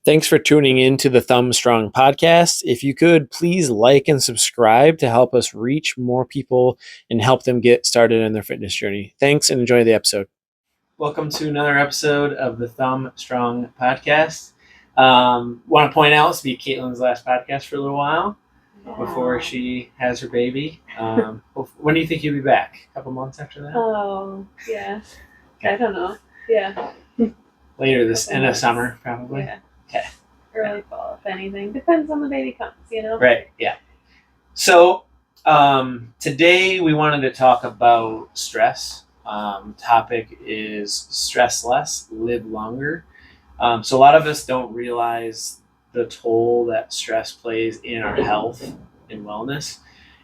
Thanks for tuning in to the Thumb Strong podcast. If you could, please like and subscribe to help us reach more people and help them get started in their fitness journey. Thanks and enjoy the episode. Welcome to another episode of the Thumb Strong podcast. Want to point out, this will be Caitlin's last podcast for a little while before she has her baby. When do you think you'll be back? A couple months after that? Oh, yeah. I don't know. Yeah. Later this end of summer, probably. Yeah. Okay. Early fall, if anything. Depends on the baby comes, Right, yeah. So today we wanted to talk about stress. Topic is stress less, live longer. So a lot of us don't realize the toll that stress plays in our health and wellness.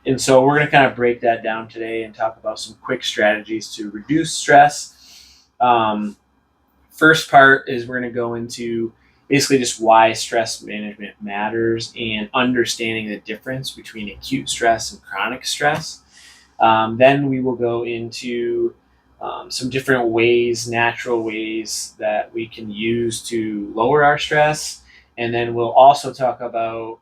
And so we're going to kind of break that down today and talk about some quick strategies to reduce stress. First part is we're going to go into basically just why stress management matters and understanding the difference between acute stress and chronic stress. Then we will go into some different ways, natural ways that we can use to lower our stress. And then we'll also talk about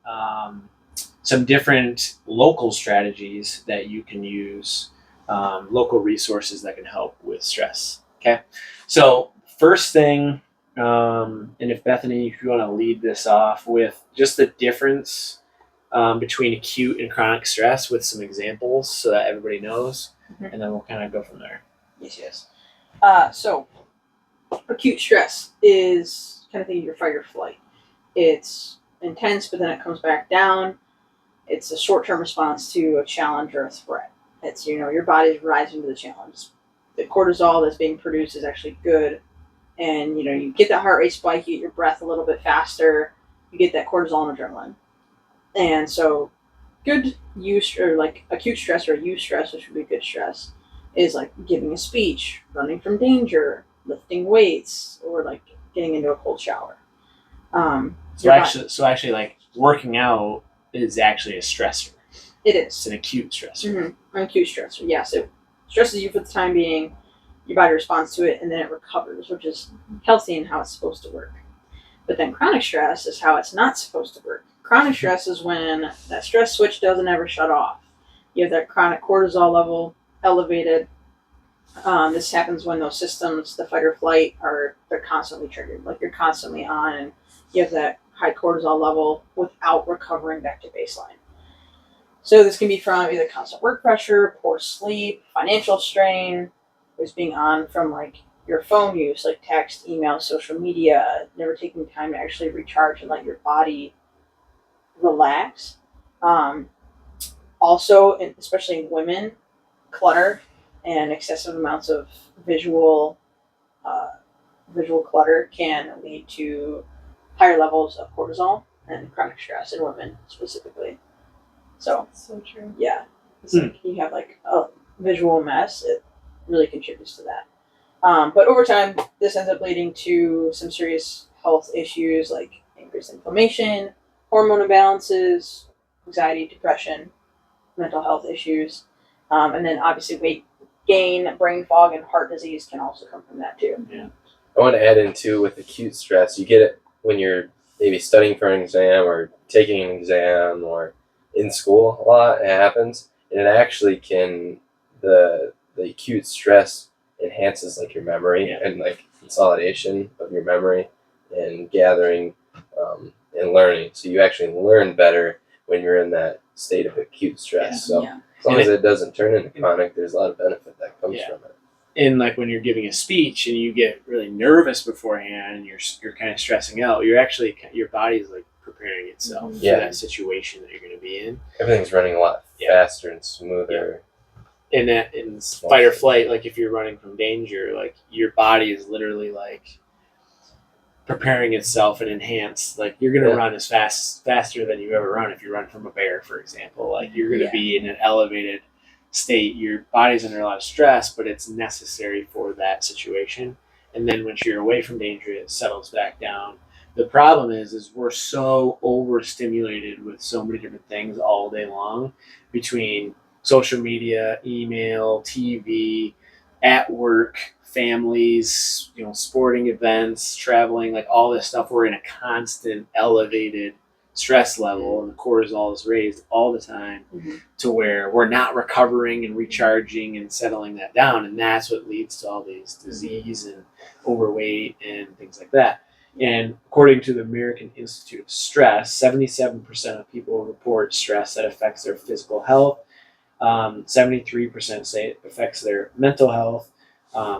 some different local strategies that you can use, local resources that can help with stress. Okay, so first thing, and if Bethany, if you want to lead this off with just the difference between acute and chronic stress with some examples so that everybody knows, and then we'll kind of go from there. Yes. So acute stress is kind of think of your fight or flight. It's intense, but then it comes back down. It's a short-term response to a challenge or a threat. It's, your body's rising to the challenge. The cortisol that's being produced is actually good. And, you get that heart rate spike, you get your breath a little bit faster, you get that cortisol and adrenaline. And so good use, or like acute stress or eustress, which would be good stress, is like giving a speech, running from danger, lifting weights, or like getting into a cold shower. So actually, like working out is actually a stressor. It is. It's an acute stressor. Mm-hmm. An acute stressor, yes. It stresses you for the time being. Your body responds to it, and then it recovers, which is healthy and how it's supposed to work. But then chronic stress is how it's not supposed to work. Chronic stress is when that stress switch doesn't ever shut off. You have that chronic cortisol level elevated. This happens when those systems, the fight or flight, they're constantly triggered. Like you're constantly on, and you have that high cortisol level without recovering back to baseline. So this can be from either constant work pressure, poor sleep, financial strain. Is being on from like your phone use, like text, email, social media, never taking time to actually recharge and let your body relax. Also, especially in women, clutter and excessive amounts of visual clutter can lead to higher levels of cortisol and chronic stress in women specifically. So true. Yeah, it's like you have like a visual mess. It really contributes to that. But over time, this ends up leading to some serious health issues like increased inflammation, hormone imbalances, anxiety, depression, mental health issues, and then obviously weight gain, brain fog, and heart disease can also come from that too. Yeah. I want to add in too with acute stress, you get it when you're maybe studying for an exam or taking an exam or in school a lot, it happens. And it actually can, the acute stress enhances like your memory and like consolidation of your memory and gathering and learning. So you actually learn better when you're in that state of acute stress. So as long as it doesn't turn into chronic, there's a lot of benefit that comes from it. And like when you're giving a speech and you get really nervous beforehand and you're kind of stressing out, your body's like preparing itself for that situation that you're going to be in. Everything's running a lot faster and smoother. And that in fight or flight, like if you're running from danger, like your body is literally like preparing itself and enhanced. Like you're going to run as faster than you ever run if you run from a bear, for example. Like you're going to be in an elevated state. Your body's under a lot of stress, but it's necessary for that situation. And then once you're away from danger, it settles back down. The problem is we're so overstimulated with so many different things all day long between social media, email, TV, at work, families, sporting events, traveling, like all this stuff, we're in a constant elevated stress level, and the cortisol is raised all the time to where we're not recovering and recharging and settling that down, and that's what leads to all these disease and overweight and things like that. And according to the American Institute of Stress, 77% of people report stress that affects their physical health. 73% say it affects their mental health.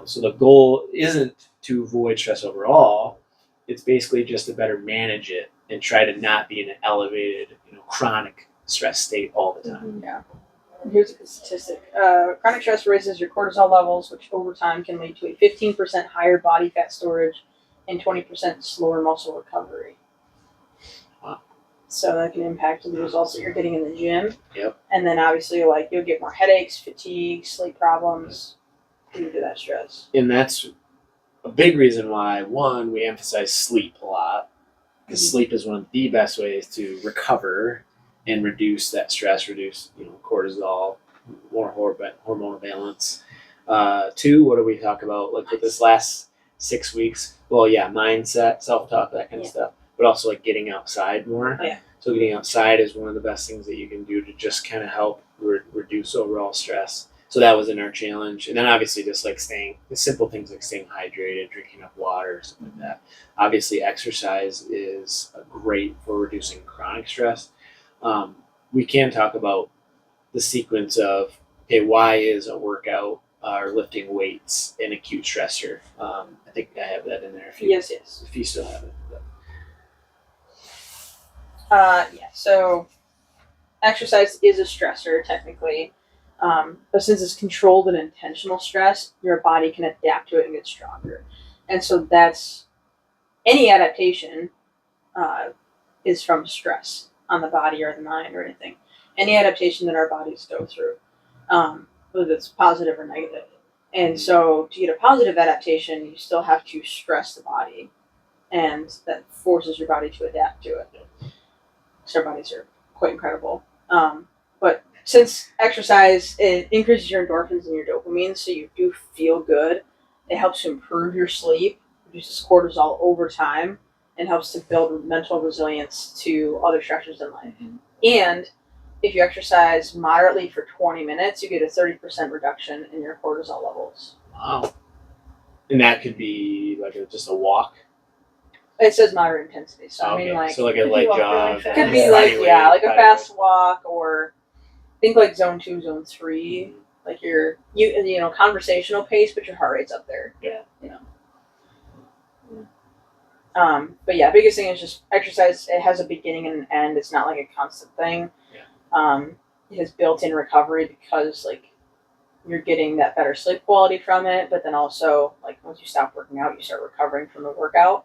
So the goal isn't to avoid stress overall. It's basically just to better manage it and try to not be in an elevated, chronic stress state all the time. Yeah. Here's a good statistic. Chronic stress raises your cortisol levels, which over time can lead to a 15% higher body fat storage and 20% slower muscle recovery. Wow. So that can impact the results that you're getting in the gym. Yep. And then obviously, you'll get more headaches, fatigue, sleep problems due to that stress. And that's a big reason why, one, we emphasize sleep a lot, because sleep is one of the best ways to recover and reduce that stress, reduce cortisol, more hormonal balance. Two, what do we talk about like with this last 6 weeks? Well, yeah, mindset, self-talk, that kind of stuff, but also like getting outside more. Oh, yeah. So getting outside is one of the best things that you can do to just kind of help reduce overall stress. So that was in our challenge. And then obviously just like the simple things like staying hydrated, drinking enough water, something like that. Obviously exercise is great for reducing chronic stress. We can talk about the sequence of, okay, why is a workout or lifting weights an acute stressor? I think I have that in there. Yes. If you still have it. So exercise is a stressor technically. But since it's controlled and intentional stress, your body can adapt to it and get stronger. And so that's any adaptation is from stress on the body or the mind or anything. Any adaptation that our bodies go through, whether it's positive or negative. And so to get a positive adaptation, you still have to stress the body, and that forces your body to adapt to it. So our bodies are quite incredible. But since exercise, it increases your endorphins and your dopamine, so you do feel good. It helps to improve your sleep, reduces cortisol over time, and helps to build mental resilience to other stressors in life. And if you exercise moderately for 20 minutes, you get a 30% reduction in your cortisol levels. Wow. And that could be like just a walk. It says moderate intensity, so Okay. I mean like So like a light jog. Really could be like like a fast walk, or think like zone 2, zone 3. Like you conversational pace, but your heart rate's up there. Yeah. But yeah, biggest thing is just exercise. It has a beginning and an end. It's not like a constant thing. Yeah. It has built-in recovery because like you're getting that better sleep quality from it, but then also like once you stop working out, you start recovering from the workout.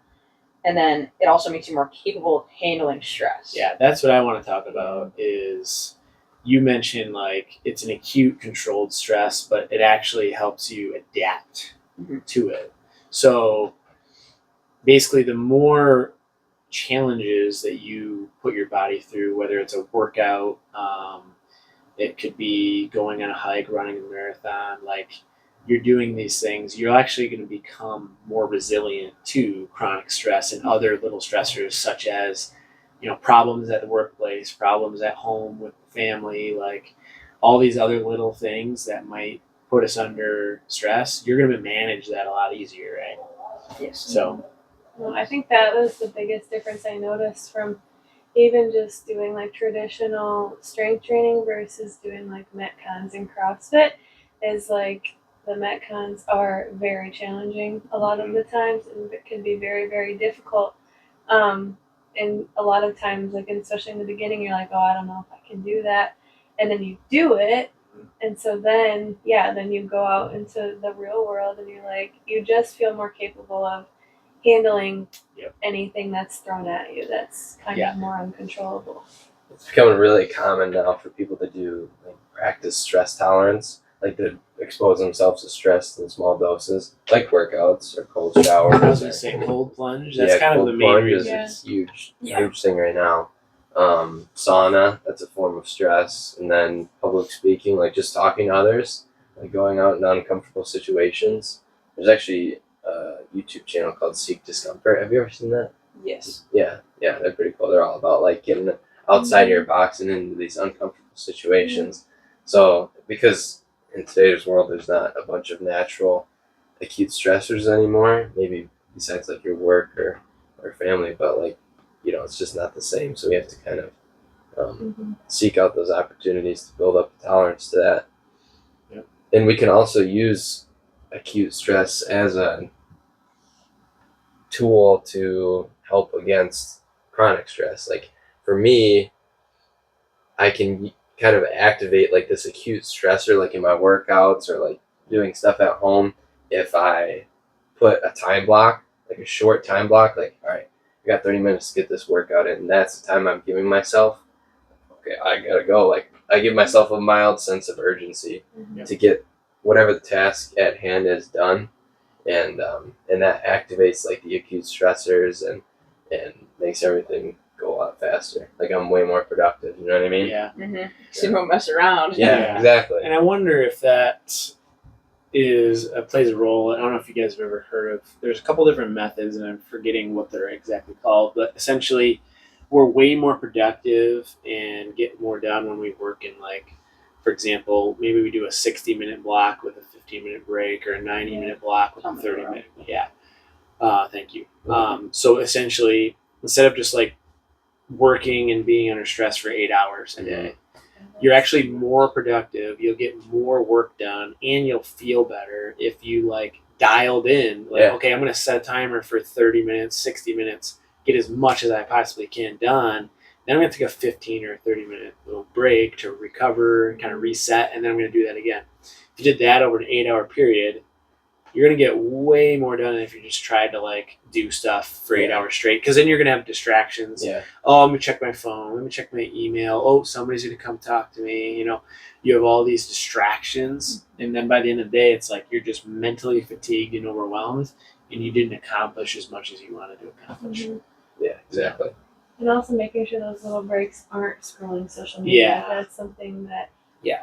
And then it also makes you more capable of handling stress. Yeah, that's what I want to talk about is you mentioned like it's an acute controlled stress, but it actually helps you adapt to it. So basically the more challenges that you put your body through, whether it's a workout, it could be going on a hike, running a marathon, like you're doing these things, you're actually going to become more resilient to chronic stress and other little stressors such as, problems at the workplace, problems at home with the family, like all these other little things that might put us under stress. You're going to manage that a lot easier, right? Yes. So Well, I think that was the biggest difference I noticed from even just doing like traditional strength training versus doing like Metcons and CrossFit is like the Metcons are very challenging a lot of the times, and it can be very, very difficult. And a lot of times, like, and especially in the beginning, you're like, oh, I don't know if I can do that. And then you do it. And so then you go out into the real world and you're like, you just feel more capable of handling anything that's thrown at you that's kind of more uncontrollable. It's becoming really common now for people to do practice stress tolerance, like to expose themselves to stress in small doses, like workouts or cold showers. I was going to say cold plunge. That's kind of the main reason. It's huge thing right now. Sauna, that's a form of stress, and then public speaking, like just talking to others, like going out in uncomfortable situations. There's actually a YouTube channel called Seek Discomfort. Have you ever seen that? Yes. Yeah, they're pretty cool. They're all about like getting outside your box and into these uncomfortable situations. So because in today's world, there's not a bunch of natural acute stressors anymore. Maybe besides like your work or family, but like it's just not the same. So we have to kind of seek out those opportunities to build up a tolerance to that. Yep. And we can also use acute stress as a tool to help against chronic stress. Like for me, I can kind of activate like this acute stressor, like in my workouts or like doing stuff at home. If I put a time block, like a short time block, like, all right, I got 30 minutes to get this workout in, and that's the time I'm giving myself. Okay, I gotta go. Like, I give myself a mild sense of urgency to get whatever the task at hand is done, and that activates like the acute stressors and makes everything go a lot faster. Like I'm way more productive. You know what I mean? Yeah. So you don't mess around. Yeah, exactly. And I wonder if that plays a role. I don't know if you guys have ever heard of. There's a couple different methods, and I'm forgetting what they're exactly called. But essentially, we're way more productive and get more done when we work in like, for example, maybe we do a 60-minute block with a 15-minute break, or a 90-minute block with a 30-minute. Yeah. Thank you. So essentially, instead of just like working and being under stress for 8 hours a day, you're actually more productive. You'll get more work done, and you'll feel better if you like dialed in. Like, okay, I'm going to set a timer for 30 minutes, 60 minutes, get as much as I possibly can done. Then I'm going to take a 15 or 30-minute little break to recover and kind of reset, and then I'm going to do that again. If you did that over an 8-hour period, you're going to get way more done than if you just tried to like do stuff for 8 hours straight. Because then you're going to have distractions. Yeah. Oh, let me check my phone. Let me check my email. Oh, somebody's going to come talk to me. You have all these distractions. And then by the end of the day, it's like you're just mentally fatigued and overwhelmed, and you didn't accomplish as much as you wanted to accomplish. Yeah, exactly. And also making sure those little breaks aren't scrolling social media. Yeah. That's something that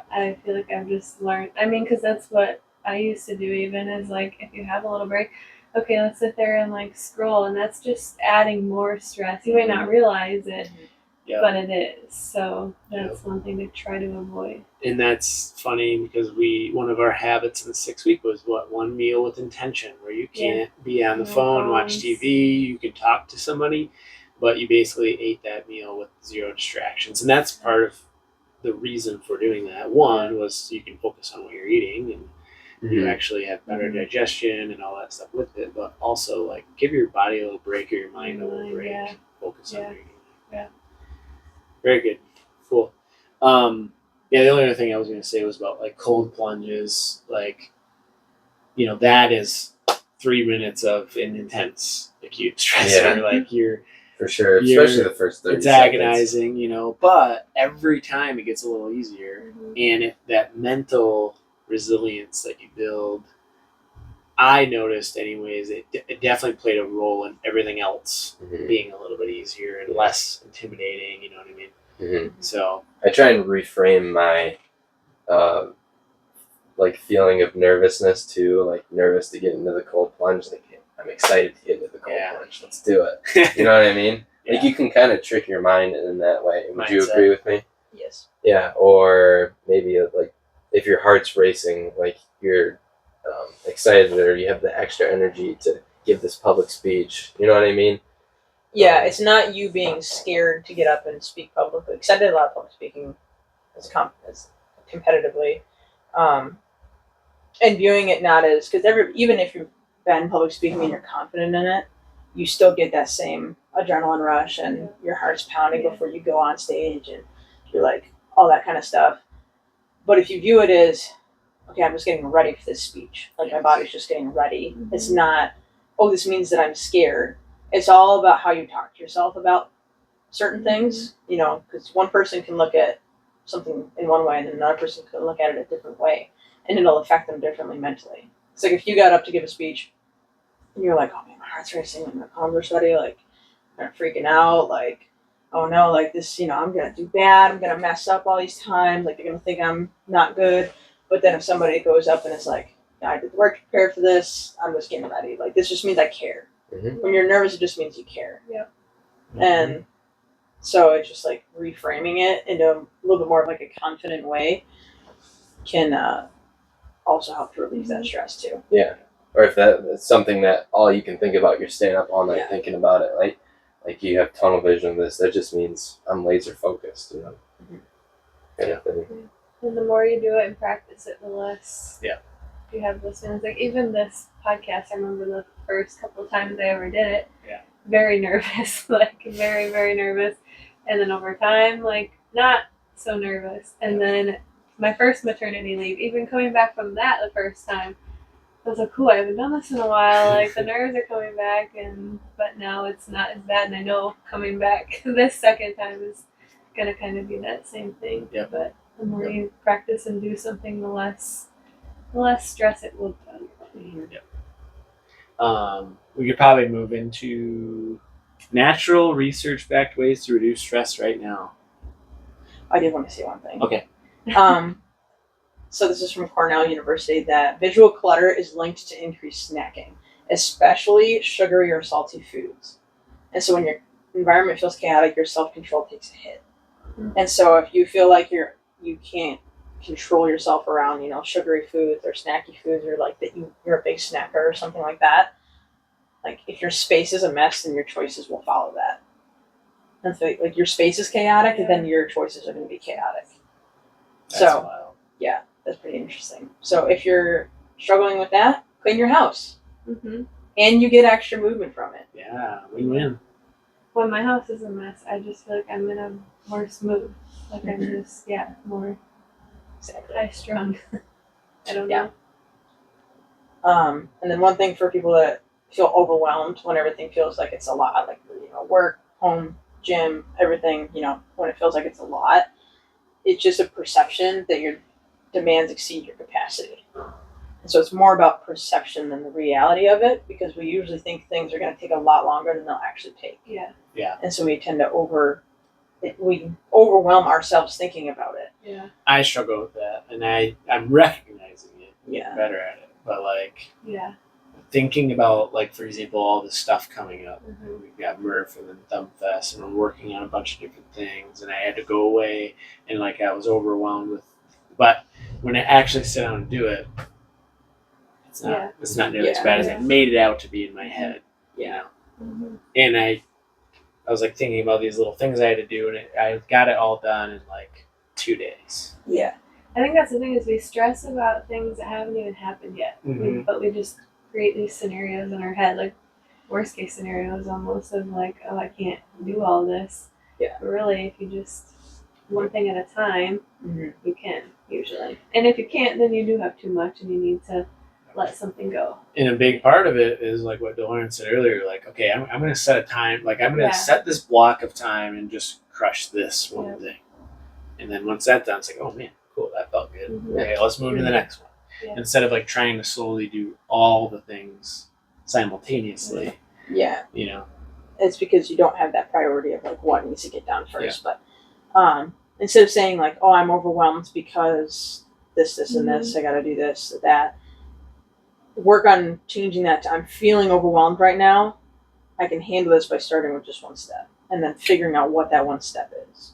I feel like I've just learned. I mean, because that's what I used to do even, is like, if you have a little break, okay, let's sit there and like scroll, and that's just adding more stress. You may not realize it, but it is. So that's one thing to try to avoid. And that's funny because one of our habits in the 6 week was one meal with intention, where you can't be on the phone, watch TV, you can talk to somebody, but you basically ate that meal with 0 distractions. And that's part of the reason for doing that. One was so you can focus on what you're eating, and you actually have better digestion and all that stuff with it, but also like give your body a little break or your mind a little break. Focus on what you're doing. Yeah. Very good. Cool. The only other thing I was going to say was about like cold plunges. Like, that is 3 minutes of an intense acute stressor. Yeah. Like you're for sure, especially the first 30 it's seconds. agonizing, but every time it gets a little easier. And if that mental resilience that you build, I noticed anyways, it definitely played a role in everything else being a little bit easier and less intimidating, you know what I mean? So I try and reframe my like feeling of nervousness too, like nervous to get into the cold plunge. Like I'm excited to get into the cold plunge. Let's do it. You know what I mean? Like you can kind of trick your mind in that way. Would you agree with me? Yes. Yeah, or maybe like if your heart's racing, like you're excited or you have the extra energy to give this public speech. You know what I mean? Yeah, it's not you being scared to get up and speak publicly. Because I did a lot of public speaking as competitively, and viewing it not as, because even if you've been public speaking and you're confident in it, you still get that same adrenaline rush and your heart's pounding before you go on stage and you're like all that kind of stuff. But if you view it as, okay, I'm just getting ready for this speech, like my body's just getting ready. It's not, oh, this means that I'm scared. It's all about how you talk to yourself about certain things, because one person can look at something in one way and then another person can look at it a different way, and it'll affect them differently mentally. It's like if you got up to give a speech and you're like, oh man, my heart's racing, like my palms are sweaty, like I'm freaking out, like, oh no, like this, I'm going to do bad, I'm going to mess up all these times, like they're going to think I'm not good. But then if somebody goes up and it's like, I did the work to prepare for this. I'm just getting ready. Like, this just means I care. Mhm. When you're nervous, it just means you care. Mm-hmm. And so it's just like reframing it into a little bit more of like a confident way can also help to release that stress too. Yeah. Or if that's something that all you can think about, you're staying up all night Yeah. thinking about it, like you have tunnel vision of this, that just means I'm laser focused, you know. Mhm. Kind of thing. And the more you do it and practice it, the less Yeah. you have those feelings. Like even this podcast, I remember the first couple of times I ever did it. Yeah. Very nervous, like very, very nervous. And then over time, like not so nervous. And then my first maternity leave, even coming back from that the first time, I was like, cool, I haven't done this in a while. Like the nerves are coming back, but now it's not as bad. And I know coming back this second time is gonna kind of be that same thing. Yeah. But the more you practice and do something, the less stress it will put on your body. We could probably move into natural research-backed ways to reduce stress right now. I did want to say one thing. Okay. So this is from Cornell University that visual clutter is linked to increased snacking, especially sugary or salty foods. And so when your environment feels chaotic, your self-control takes a hit. Mhm. And so if you feel like you can't control yourself around, sugary foods or snacky foods, or like that you're a big snacker or something like that, like if your space is a mess, then your choices will follow that. And so like your space is chaotic, and then your choices are going to be chaotic. That's So wild. yeah, that's pretty interesting. So if you're struggling with that, clean your house, Mm-hmm. and you get extra movement from it. Yeah, win-win. When my house is a mess, I just feel like I'm in a worse mood. Like I'm just more Exactly. high strung. I don't Yeah. know. And then one thing for people that feel overwhelmed when everything feels like it's a lot, like work, home, gym, everything, when it feels like it's a lot, it's just a perception that your demands exceed your capacity. And so it's more about perception than the reality of it, because we usually think things are going to take a lot longer than they'll actually take. Yeah. Yeah. And so we tend to we overwhelm ourselves thinking about it. Yeah. I struggle with that, and I'm recognizing it. Yeah. Better at it, but like Yeah. thinking about, like, for example, all the stuff coming up. Mhm. We've got Murph and then Thumbfest, and we're working on a bunch of different things, and I had to go away, and like I was overwhelmed with. But when I actually sit down and do it, it's not nearly as bad as I made it out to be in my head. You know, Mm-hmm. and I was like thinking about these little things I had to do, and I got it all done in like 2 days. Yeah. I think that's the thing is we stress about things that haven't even happened yet, Mhm. but we just create these scenarios in our head, like worst case scenarios almost of like, oh, I can't do all this. Yeah. But really, if you just one thing at a time, Mm-hmm. you can usually. And if you can't, then you do have too much, and you need to let something go. And a big part of it is like what Lauren said earlier, like, okay, I'm going to set a time, like I'm going to set this block of time and just crush this one thing. And then once that's done, it's like, oh man, cool, that felt good. Mhm. Okay, let's move to the next one. Yeah. Instead of like trying to slowly do all the things simultaneously. Yeah. It's because you don't have that priority of like what needs to get done first. But instead of saying like, oh, I'm overwhelmed because this, and this, I got to do this, that, work on changing that to I'm feeling overwhelmed right now. I can handle this by starting with just one step and then figuring out what that one step is.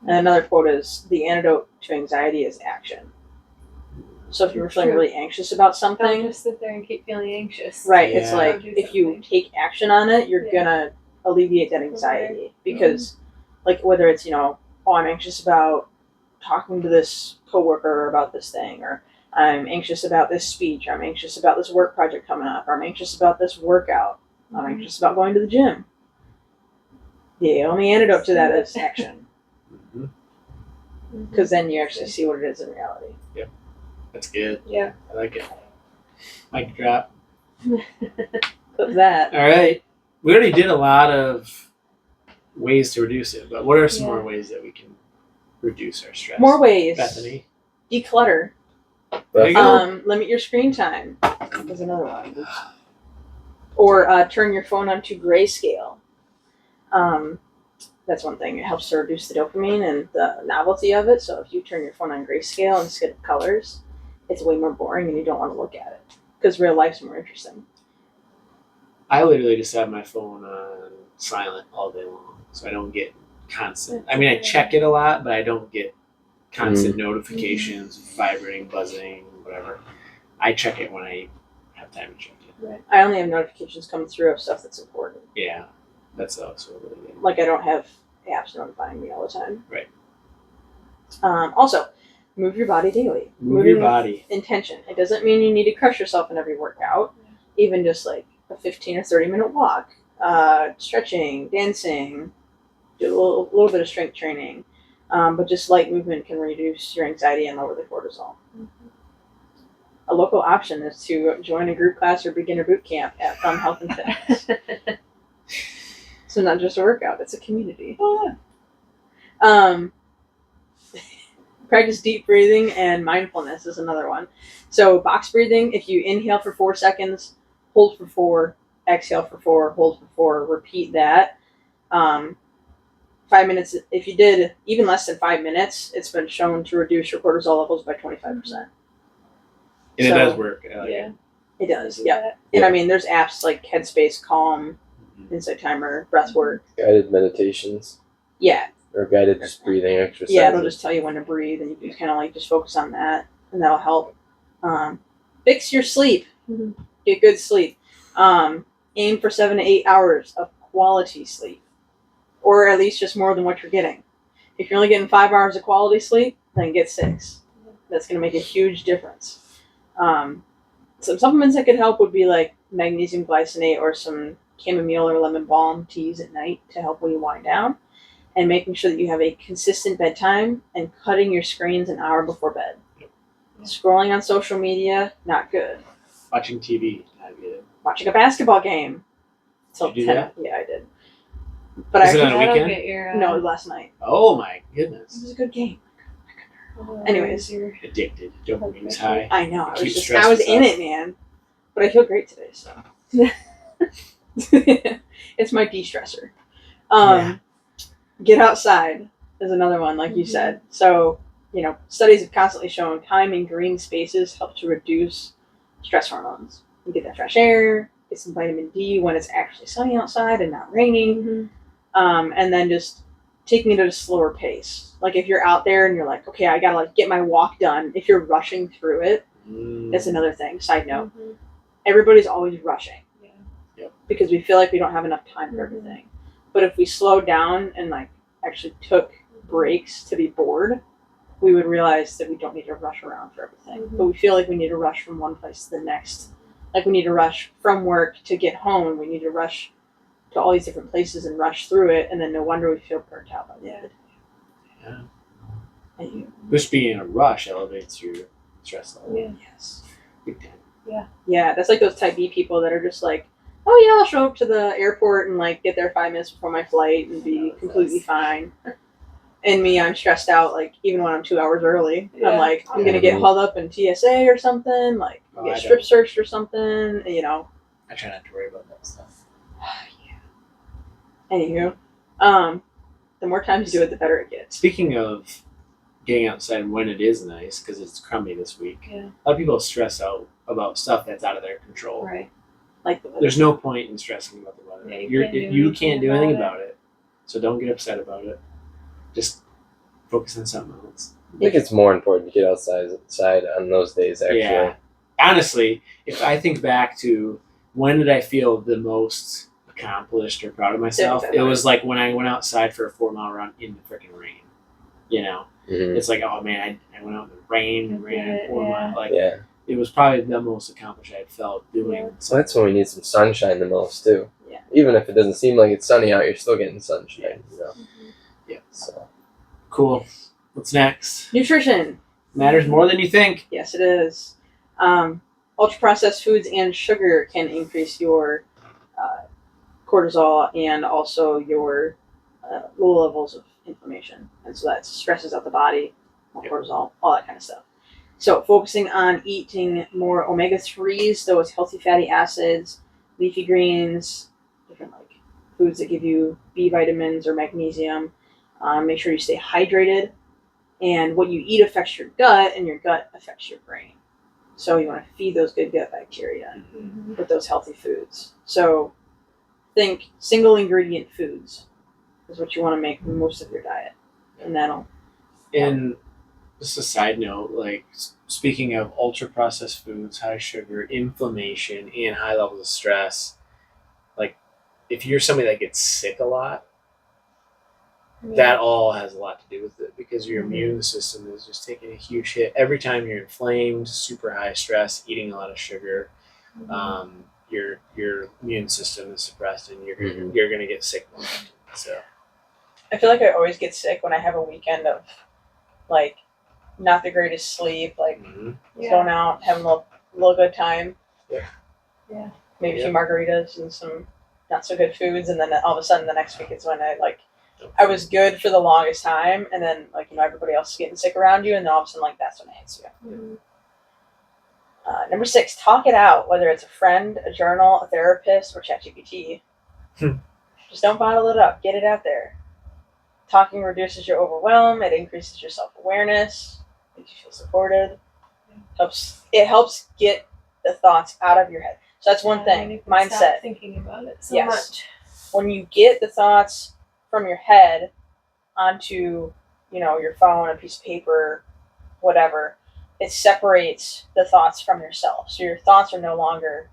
And another quote is, the antidote to anxiety is action. So if you're feeling really anxious about something, don't just sit there and keep feeling anxious. right? It's Yeah. like if you take action on it, you're gonna alleviate that anxiety. Because, like, whether it's oh, I'm anxious about talking to this coworker about this thing, or I'm anxious about this speech, or I'm anxious about this work project coming up, or I'm anxious about this workout, I'm anxious about going to the gym. The only antidote to that is action. Because then you actually see what it is in reality. Yep. That's good. Yeah. I like it. Mic drop. But that. All right. We already did a lot of ways to reduce it, but what are some more ways that we can reduce our stress? More ways. Bethany. Declutter. There you go. Limit your screen time. There's another one. Or turn your phone on to grayscale. That's one thing. It helps to reduce the dopamine and the novelty of it. So if you turn your phone on grayscale instead of colors, it's way more boring and you don't want to look at it because real life's more interesting. I literally just have my phone on silent all day long, so I don't get constant. I mean, I check it a lot, but I don't get constant notifications, vibrating, buzzing, whatever. I check it when I have time to check it. Right. I only have notifications come through of stuff that's important. Yeah, that's also really good. Like I don't have apps notifying me all the time. Right. Also, move your body daily. Move your Moving body. with intention. It doesn't mean you need to crush yourself in every workout. Even just like a 15 or 30-minute walk, stretching, dancing, do a little bit of strength training. But just light movement can reduce your anxiety and lower the cortisol. A local option is to join a group class or beginner boot camp at Fun Health and Fitness. So not just a workout, it's a community. Oh, Practice deep breathing and mindfulness is another one. So box breathing, if you inhale for 4 seconds, hold for 4, exhale for 4, hold for 4, repeat that. 5 minutes, if you did even less than 5 minutes, it's been shown to reduce your cortisol levels by 25%. And it does work. I like Yeah. it. It does, yeah. And I mean, there's apps like Headspace, Calm, Insight Timer, Breathwork. Guided meditations. Yeah. Or guided just breathing exercises. Yeah, it'll just tell you when to breathe, and you can kind of like just focus on that, and that'll help. Fix your sleep. Mm-hmm. Get good sleep. Aim for 7 to 8 hours of quality sleep, or at least just more than what you're getting. If you're only getting 5 hours of quality sleep, then get 6. That's going to make a huge difference. Some supplements that could help would be like magnesium glycinate or some chamomile or lemon balm teas at night to help when you wind down, and making sure that you have a consistent bedtime and cutting your screens an hour before bed. Yep. Scrolling on social media, not good. Watching TV, not good. Watching a basketball game till Did you 10. do that? Yeah, I did. But Is it I on a That'll weekend? get your, no, last night. Oh my It goodness. was a good game. oh, Anyways. your Addicted. Dopamine's high. I know. I Keep was stress I was in up. it, man. But I feel great today, so. It's my de-stressor. Get outside is another one, like you said. So, studies have constantly shown time in green spaces help to reduce stress hormones. You get that fresh air, get some vitamin D when it's actually sunny outside and not raining. And then just taking it at a slower pace. Like if you're out there and you're like, okay, I gotta like get my walk done. If you're rushing through it, that's another thing. Side note, everybody's always rushing. Yeah. Yep. Because we feel like we don't have enough time for everything. But if we slowed down and like actually took breaks to be bored, we would realize that we don't need to rush around for everything. But we feel like we need to rush from one place to the next. Like we need to rush from work to get home. We need to rush to all these different places and rush through it, and then no wonder we feel burnt out by the end. Yeah. And you, Just being in a rush elevates your stress level. Yeah. yes. Big time. Yeah, that's like those type B people that are just like, oh yeah, I'll show up to the airport and like get there 5 minutes before my flight and be completely fine. And me, I'm stressed out, like even when I'm 2 hours early. Yeah. I'm like, I'm gonna get hauled up in TSA or something, like Oh, get I strip don't. searched or something, I try not to worry about that stuff. Anywho, the more times you do it, the better it gets. Speaking of getting outside when it is nice, because it's crummy this week, Yeah. a lot of people stress out about stuff that's out of their control. Right. Like the weather. There's no point in stressing about the weather. Yeah, You can't do anything about it. So don't get upset about it. Just focus on something else. I think it's more important to get outside on those days, actually. Yeah. Honestly, if I think back to when did I feel the most accomplished or proud of myself, it was like when I went outside for a 4-mile run in the freaking rain. Mm-hmm. It's like, oh man, I went out in the rain and ran 4 miles. Like, Yeah. it was probably the most accomplished I had felt doing. So that's when we need some sunshine the most, too. Yeah. Even if it doesn't seem like it's sunny out, you're still getting sunshine, Yeah. So. Cool. What's next? Nutrition. Matters more than you think. Yes, it is. Ultra-processed foods and sugar can increase your cortisol and also your low levels of inflammation. And so that stresses out the body, more cortisol, all that kind of stuff. So focusing on eating more omega-3s, those healthy fatty acids, leafy greens, different like foods that give you B vitamins or magnesium. Make sure you stay hydrated. And what you eat affects your gut, and your gut affects your brain. So you want to feed those good gut bacteria Mhm. with those healthy foods. So think single ingredient foods is what you want to make most of your diet, and that'll. And just a side note, like speaking of ultra processed foods, high sugar, inflammation, and high levels of stress, like if you're somebody that gets sick a lot, that all has a lot to do with it because your immune system is just taking a huge hit every time you're inflamed, super high stress, eating a lot of sugar. Your immune system is suppressed, and you're gonna get sick more often. So I feel like I always get sick when I have a weekend of like not the greatest sleep, like going out, having a little good time. Yeah. Yeah. Maybe a few margaritas and some not so good foods, and then all of a sudden the next week is when I was good for the longest time, and then everybody else is getting sick around you, and then all of a sudden that's when it hits you. Number 6, talk it out, whether it's a friend, a journal, a therapist, or ChatGPT. Just don't bottle it up. Get it out there. Talking reduces your overwhelm. It increases your self-awareness. Makes you feel supported. It helps get the thoughts out of your head. So that's one thing. Mindset. Stop thinking about it so much. When you get the thoughts from your head onto, your phone, a piece of paper, whatever, it separates the thoughts from yourself. So your thoughts are no longer,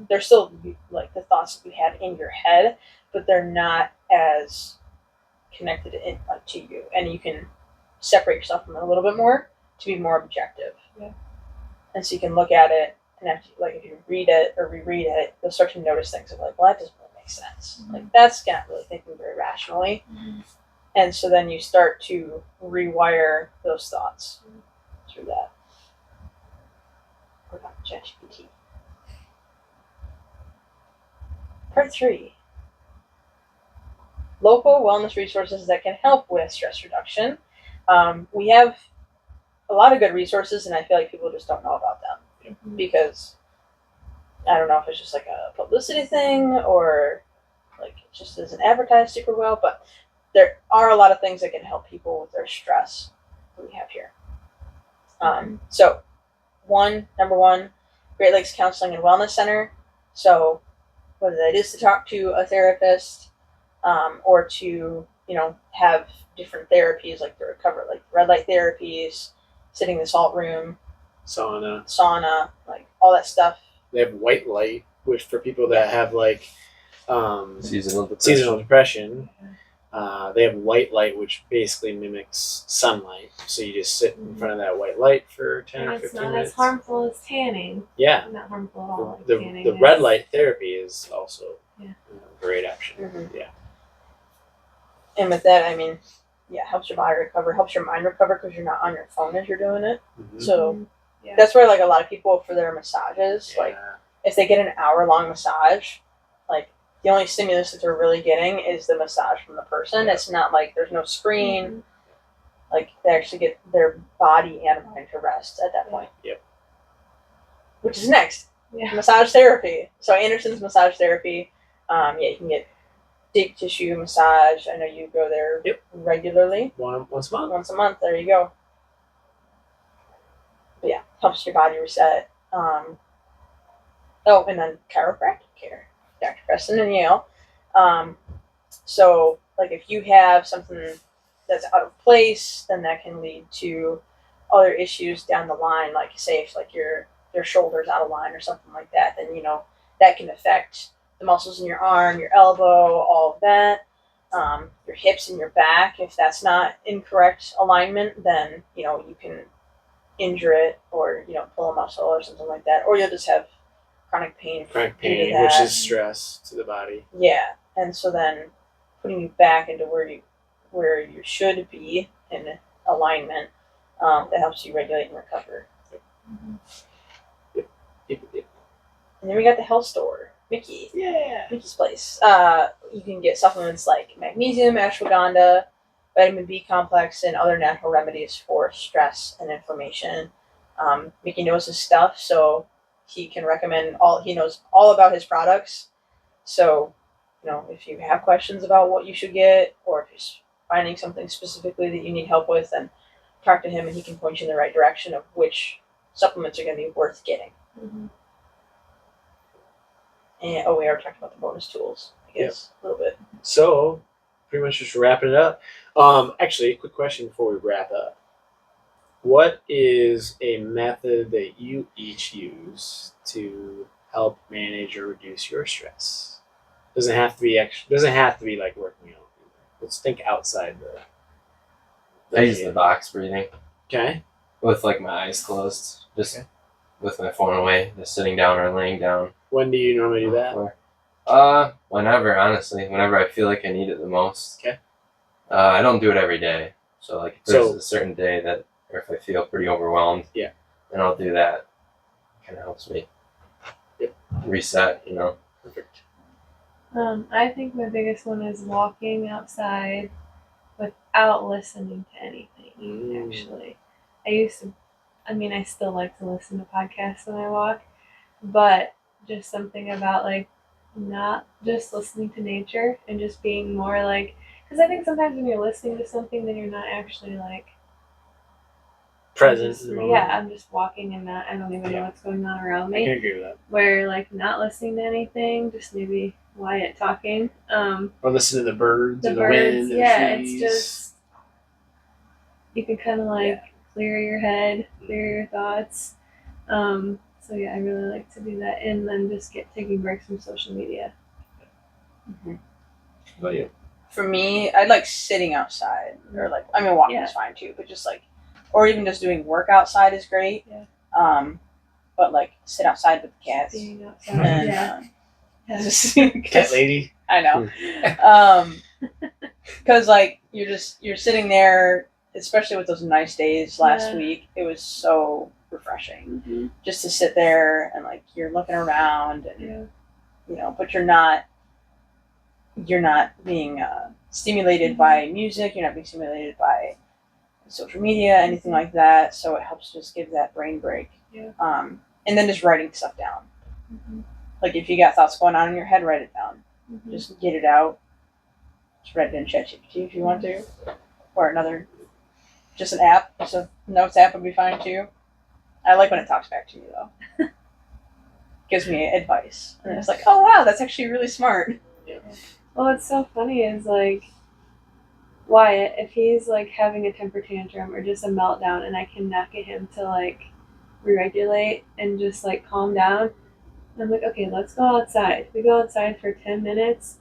they're still like the thoughts that you had in your head, but they're not as connected to you. And you can separate yourself from it a little bit more to be more objective. Yeah. And so you can look at it, and if you read it or reread it, you'll start to notice things well, that doesn't really make sense. That's not really thinking very rationally. And so then you start to rewire those thoughts through that. What about ChatGPT? Part 3. Local wellness resources that can help with stress reduction. We have a lot of good resources, and I feel like people just don't know about them because I don't know if it's just like a publicity thing or like it just isn't advertised super well, but there are a lot of things that can help people with their stress that we have here. So number one, Great Lakes Counseling and Wellness Center. So whether that is to talk to a therapist or to, have different therapies like the recover, like red light therapies, sitting in the salt room, sauna, like all that stuff. They have white light, which for people that have like seasonal depression, they have white light, which basically mimics sunlight. So you just sit in front of that white light for 10 or 15 minutes. It's not as harmful as tanning. Yeah. Not harmful at all. The red light therapy is also a great option. Yeah. And with that, helps your body recover, helps your mind recover because you're not on your phone as you're doing it. So that's where a lot of people for their massages, if they get an hour-long massage, the only stimulus that they're really getting is the massage from the person. Yeah. It's not like there's no screen. They actually get their body and mind to rest at that point. Yep. Which is next. Yeah. Massage therapy. So Anderson's massage therapy. You can get deep tissue massage. I know you go there regularly. Once a month. Once a month. There you go. But yeah, helps your body reset. And then chiropractic care. Dr. Preston and Yale. So if you have something that's out of place, then that can lead to other issues down the line. Like say if your shoulder's out of line or something like that, then that can affect the muscles in your arm, your elbow, all of that. Your hips and your back. If that's not in correct alignment, then you can injure it or pull a muscle or something like that, or you'll just have chronic pain, which is stress to the body. Yeah, and so then putting you back into where you should be in alignment, that helps you regulate and recover. Yep. And then we got the health store, Mickey. Yeah. Mickey's Place. You can get supplements like magnesium, ashwagandha, vitamin B complex, and other natural remedies for stress and inflammation. Mickey knows his stuff, so he can recommend he knows all about his products. So, if you have questions about what you should get, or if you're finding something specifically that you need help with, then talk to him and he can point you in the right direction of which supplements are going to be worth getting. Mm-hmm. And we already talked about the bonus tools, I guess, a little bit. So, pretty much just wrapping it up. Actually, a quick question before we wrap up. What is a method that you each use to help manage or reduce your stress? Doesn't have to be Doesn't have to be like working out. Let's think outside the. I use the box breathing Okay. with like my eyes closed, just Okay. with my phone away, just sitting down or laying down. When do you normally do that? Whenever, honestly, whenever I feel like I need it the most. Okay. I don't do it every day, so like if there's So- a certain day that, or if I feel pretty overwhelmed, Yeah. then I'll do that. Kind of helps me. Yep. Reset, you know. Perfect. I think my biggest one is walking outside without listening to anything. Actually, I still like to listen to podcasts when I walk, but just something about like not just listening to nature and just being more like, because I think sometimes when you're listening to something, then you're not actually like Present. just- in the moment. yeah, I'm just walking and I don't even know what's going on around I me. can agree with that. Where like not listening to anything, just maybe Wyatt talking. Or listen to the birds The or the birds, wind. yeah, and the it's trees. just you can kind of like clear your head, clear your thoughts. So yeah, I really like to do that, and then just taking breaks from social media. How about you? For me, I like sitting outside, or like, I mean, walking Yeah. is fine too, but just like, or even just doing work outside is great. Yeah. But like sit outside with the cats. Being outside, And, yeah. Cat lady. I know. Because like you're sitting there, especially with those nice days last Yeah. week. It was so refreshing Mm-hmm. just to sit there and like you're looking around and Yeah. you know, but you're not being stimulated by music. You're not being stimulated by social media, anything like that. So it helps just give that brain break. Yeah. And then just writing stuff down. Mm-hmm. Like if you got thoughts going on in your head, write it down. Mm-hmm. Just get it out. Just write it in ChatGPT if you want to, or another, just an app. Just a notes app would be fine too. I like when it talks back to me though. Gives me advice, and it's like, oh wow, that's actually really smart. Well, what's so funny is like Wyatt, if he's like having a temper tantrum or just a meltdown, and I cannot get him to like re-regulate and just like calm down, I'm like, okay, let's go outside. We go outside for 10 minutes.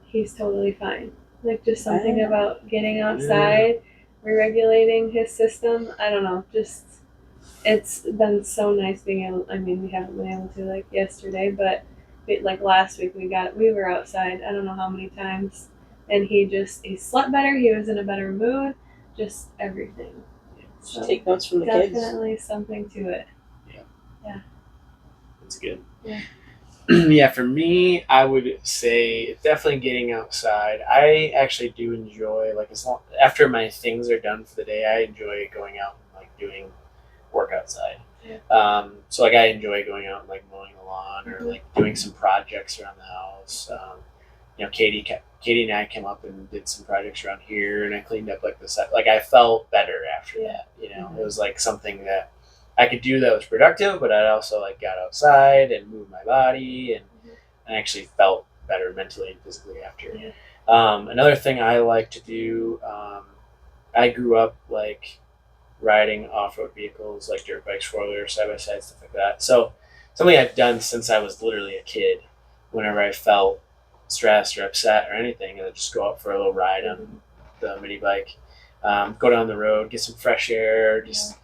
He's totally fine. Like just something about getting outside, re-regulating his system. I don't know. Just it's been so nice being able. I mean, we haven't been able to like yesterday, but like last week we were outside. I don't know how many times, and he slept better. He was in a better mood. Just everything. So Take notes from the kids. definitely something to it. That's good. Yeah. Yeah, for me, I would say definitely getting outside. I actually do enjoy after my things are done for the day, I enjoy going out and like doing work outside. Yeah. So like I enjoy going out and like mowing the lawn or Mhm. like doing some projects around the house. Katie and I came up and did some projects around here, and I cleaned up like the set. Like I felt better after Yeah. that. You know, Mhm. it was like something that I could do that was productive, but I also like got outside and moved my body, and I actually felt better mentally and physically after. Yeah. Another thing I like to do, I grew up like riding off-road vehicles like dirt bikes, four-wheelers, side-by-side, stuff like that. So something I've done since I was literally a kid. Whenever I felt stressed or upset or anything, I'd just go out for a little ride on the mini bike, go down the road, get some fresh air, so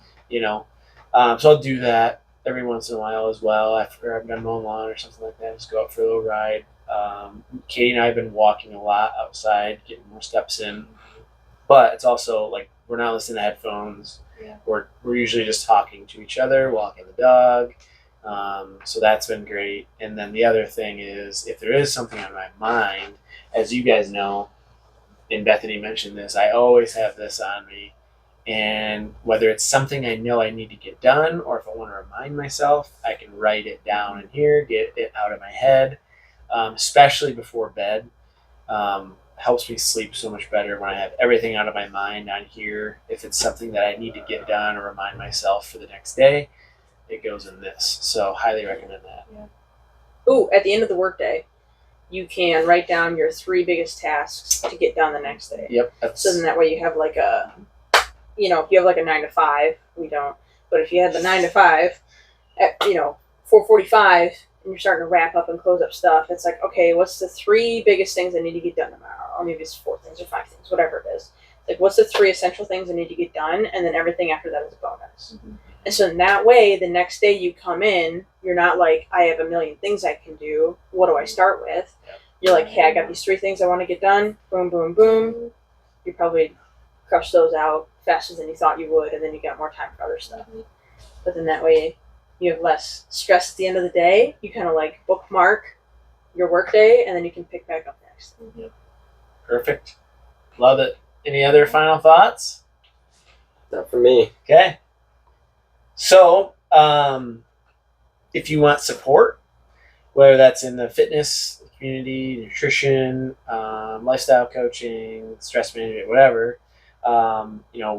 I'll do that every once in a while as well after I'm done mowing lawn or something like that. Just go out for a little ride. Katie and I have been walking a lot outside, getting more steps in. But it's also like we're not listening to headphones. Yeah. We're usually just talking to each other, walking the dog. So that's been great. And then the other thing is, if there is something on my mind, as you guys know, and Bethany mentioned this, I always have this on me. And whether it's something I know I need to get done, or if I want to remind myself, I can write it down in here, get it out of my head, especially before bed. Helps me sleep so much better when I have everything out of my mind on here. If it's something that I need to get done or remind myself for the next day, it goes in this. So highly recommend that. Ooh, at the end of the workday, you can write down your 3 biggest tasks to get done the next day. Yep. So then that way you have like a, if you have like a 9 to 5, we don't. But if you had the 9 to 5 at 4:45 and you're starting to wrap up and close up stuff, it's like, okay, what's the 3 biggest things I need to get done tomorrow? Or maybe it's 4 things or 5 things, whatever it is. Like, what's the 3 essential things I need to get done, and then everything after that is a bonus. Mm-hmm. And so in that way, the next day you come in, you're not like, I have a million things I can do. What do I start with? You're like, hey, I got these 3 things I want to get done. Boom, boom, boom. You probably crush those out faster than you thought you would, and then you got more time for other stuff. But then that way, you have less stress at the end of the day. You kind of like bookmark your work day, and then you can pick back up next. Perfect. Love it. Any other final thoughts? Not for me. Okay. So, if you want support, whether that's in the fitness community, nutrition, lifestyle coaching, stress management, whatever,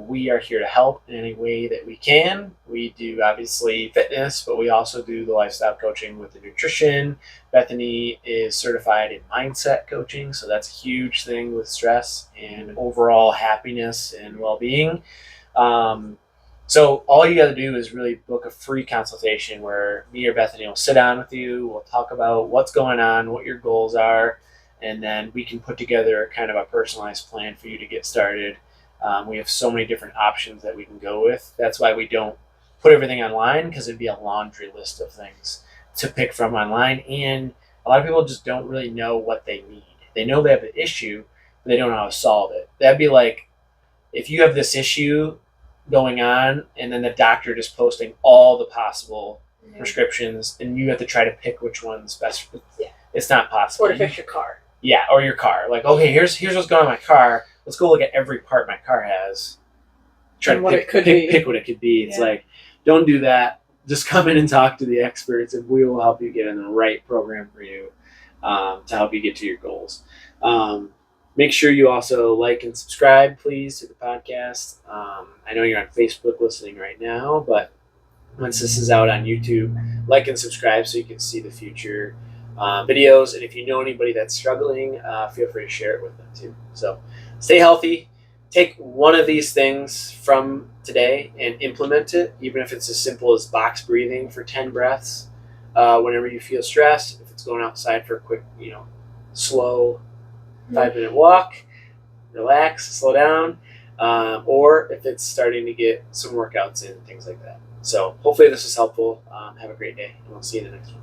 we are here to help in any way that we can. We do obviously fitness, but we also do the lifestyle coaching with the nutrition. Bethany is certified in mindset coaching, so that's a huge thing with stress and overall happiness and well-being. So all you got to do is really book a free consultation where me or Bethany will sit down with you. We'll talk about what's going on, what your goals are, and then we can put together kind of a personalized plan for you to get started. We have so many different options that we can go with. That's why we don't put everything online, because it'd be a laundry list of things to pick from online. And a lot of people just don't really know what they need. They know they have the issue, but they don't know how to solve it. That'd be like if you have this issue going on and then the doctor just posting all the possible prescriptions and you have to try to pick which one's best. Yeah. It's not possible. Or to fix your car. Yeah, or your car. Like, okay, here's what's going on in my car. Let's go look at every part my car has. Try And to pick what it could be. It's like, don't do that. Just come in and talk to the experts, and we will help you get in the right program for you to help you get to your goals. Make sure you also like and subscribe, please, to the podcast. I know you're on Facebook listening right now, but once this is out on YouTube, like and subscribe so you can see the future videos. And if you know anybody that's struggling, feel free to share it with them too. So stay healthy. Take one of these things from today and implement it, even if it's as simple as box breathing for 10 breaths whenever you feel stressed. If it's going outside for a quick, slow 5-minute walk, relax, slow down, or if it's starting to get some workouts in, things like that. So hopefully this was helpful. Have a great day, and we'll see you in the next one.